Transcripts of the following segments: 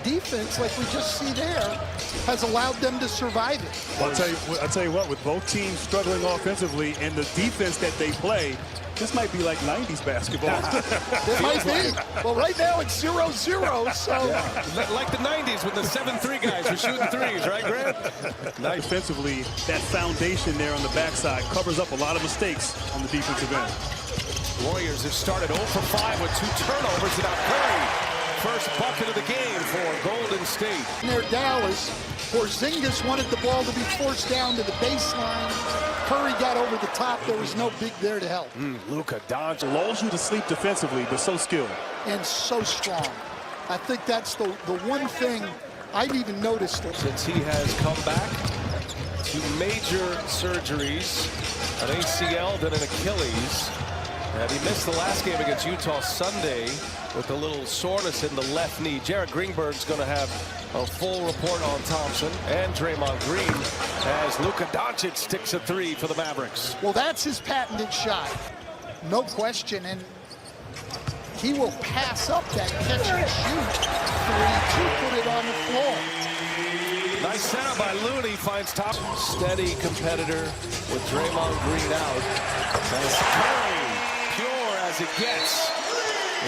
defense, like we just see there, has allowed them to survive it. Well, I'll tell you what, with both teams struggling offensively and the defense that they play, this might be like 90s basketball. It might be. Well, right now it's 0-0, so. Yeah. Like the 90s when the 7-3 guys were shooting threes, right, Grant? Nice. Defensively, that foundation there on the backside covers up a lot of mistakes on the defensive end. Warriors have started 0 for 5 with 2 turnovers. Now Curry, first bucket of the game for Golden State. Near Dallas, Porzingis wanted the ball to be forced down to the baseline. Curry got over the top. There was no big there to help. Luka Doncic Lulls you to sleep defensively, but so skilled. And so strong. I think that's the one thing I've even noticed. Since he has come back, 2 major surgeries, an ACL, then an Achilles. And he missed the last game against Utah Sunday with a little soreness in the left knee. Jared Greenberg's going to have a full report on Thompson and Draymond Green as Luka Doncic sticks a 3 for the Mavericks. Well, that's his patented shot. No question. And he will pass up that catch and shoot 3 to put it on the floor. Nice setup by Looney, finds Thompson. Steady competitor with Draymond Green out. That's Curry, pure as it gets.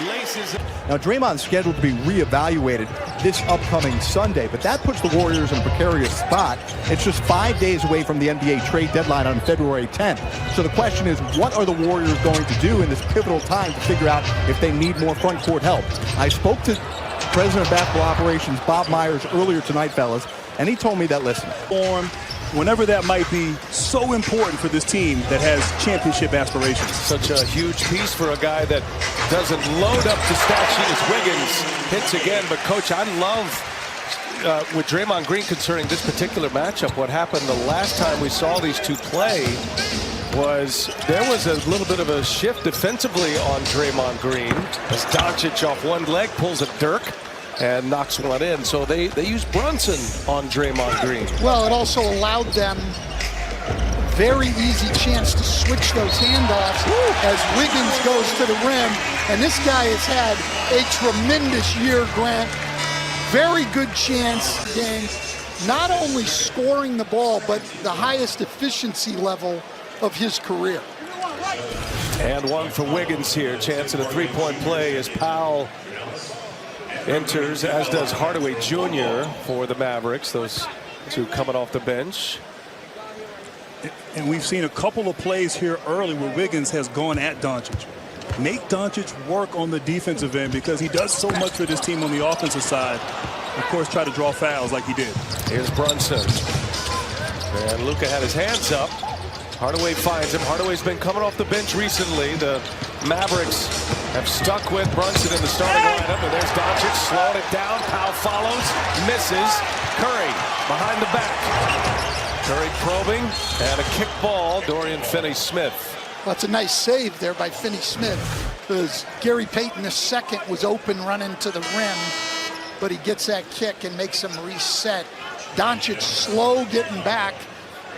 Laces. Now, Draymond's scheduled to be reevaluated this upcoming Sunday, but that puts the Warriors in a precarious spot. It's just 5 days away from the NBA trade deadline on February 10th. So the question is, what are the Warriors going to do in this pivotal time to figure out if they need more front court help? I spoke to President of Basketball Operations Bob Myers earlier tonight, fellas, and he told me that, listen, whenever that might be so important for this team that has championship aspirations. Such a huge piece for a guy that doesn't load up the stat sheet as Wiggins hits again. But, Coach, I love, with Draymond Green concerning this particular matchup, what happened the last time we saw these two play was there was a little bit of a shift defensively on Draymond Green as Doncic off one leg pulls a Dirk and knocks one in. So they use Brunson on Draymond Green. Well, it also allowed them very easy chance to switch those handoffs as Wiggins goes to the rim. And this guy has had a tremendous year, Grant. Very good chance game, not only scoring the ball, but the highest efficiency level of his career. And one for Wiggins here. Chance at a three-point play as Powell enters, as does Hardaway Jr. for the Mavericks. Those two coming off the bench. And we've seen a couple of plays here early where Wiggins has gone at Doncic. Make Doncic work on the defensive end because he does so much for this team on the offensive side. Of course, try to draw fouls like he did. Here's Brunson. And Luka had his hands up. Hardaway finds him. Hardaway's been coming off the bench recently. The Mavericks have stuck with Brunson in the starting lineup. And there's Doncic slowing it down. Powell follows, misses. Curry behind the back. Curry probing, and a kick ball, Dorian Finney-Smith. That's a nice save there by Finney-Smith, because Gary Payton II was open running to the rim, but he gets that kick and makes him reset. Doncic slow getting back.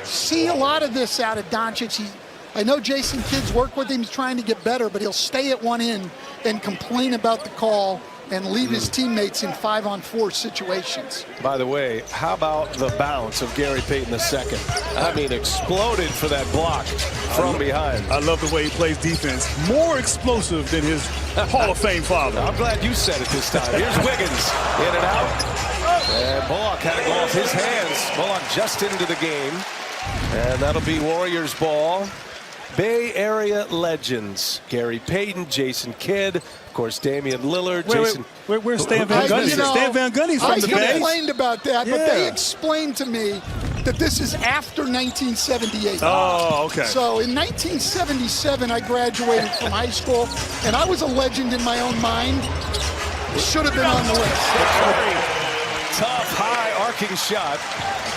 See a lot of this out of Doncic. I know Jason Kidd's work with him. He's trying to get better, but he'll stay at one end and complain about the call and leave his teammates in 5-on-4 situations. By the way, how about the bounce of Gary Payton II? I mean, exploded for that block from behind. I love the way he plays defense. More explosive than his Hall of Fame father. I'm glad you said it this time. Here's Wiggins, in and out. And Bullock had to go off his hands. Bullock just into the game. And that'll be Warriors ball. Bay Area legends. Gary Payton, Jason Kidd, of course, Damian Lillard. Where's Stan Van Gundy? Stan Van Gundy's from the Bay. I complained about that, but they explained to me that this is after 1978. Oh, okay. So in 1977, I graduated from high school, and I was a legend in my own mind. Should have been on the list. Tough, high arcing shot.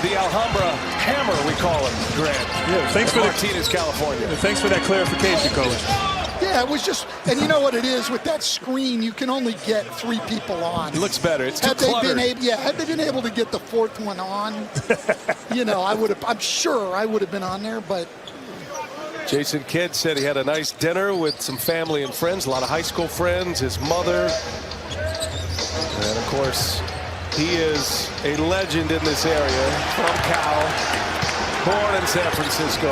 The Alhambra hammer, we call him, Grant. Yeah, thanks for Martinez, California. Thanks for that clarification, Coach. Yeah, it was just, and you know what it is with that screen, you can only get 3 people on. It looks better. It's too had they cluttered. had they been able to get the 4th one on, you know, I'm sure I would have been on there, but. Jason Kidd said he had a nice dinner with some family and friends, a lot of high school friends, his mother, and of course, He is a legend in this area, from Cal, born in San Francisco.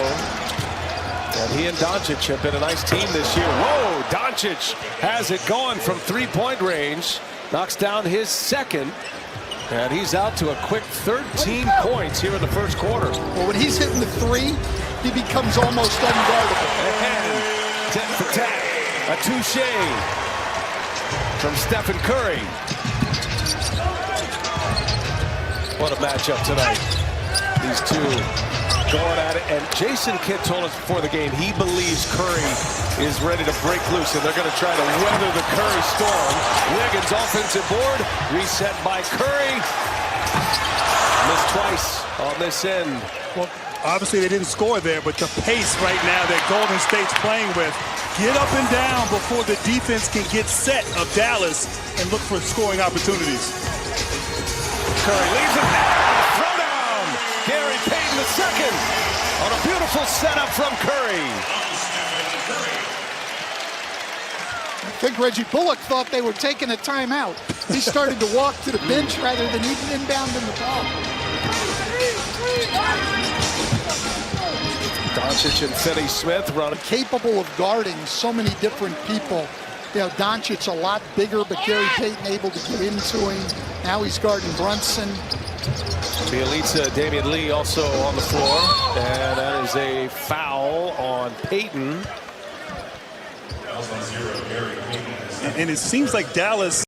And he and Doncic have been a nice team this year. Whoa, Doncic has it going from three-point range. Knocks down his second. And he's out to a quick 13 points here in the first quarter. Well, when he's hitting the three, he becomes almost unguardable. And 10 for 10. A touche from Stephen Curry. What a matchup tonight. These two going at it. And Jason Kidd told us before the game he believes Curry is ready to break loose, and they're going to try to weather the Curry storm. Wiggins offensive board. Reset by Curry. Missed twice on this end. Well, obviously they didn't score there, but the pace right now that Golden State's playing with, get up and down before the defense can get set of Dallas and look for scoring opportunities. Curry leaves it there. Throw down. Gary Payton the second on a beautiful setup from Curry. I think Reggie Bullock thought they were taking a timeout. He started to walk to the bench rather than even inbounding the ball. Doncic and Finney Smith run. Capable of guarding so many different people. You know, Doncic a lot bigger, but Gary Payton able to get into him. Now he's guarding Brunson. Bielitsa, Damian Lee also on the floor. And that is a foul on Payton. And it seems like Dallas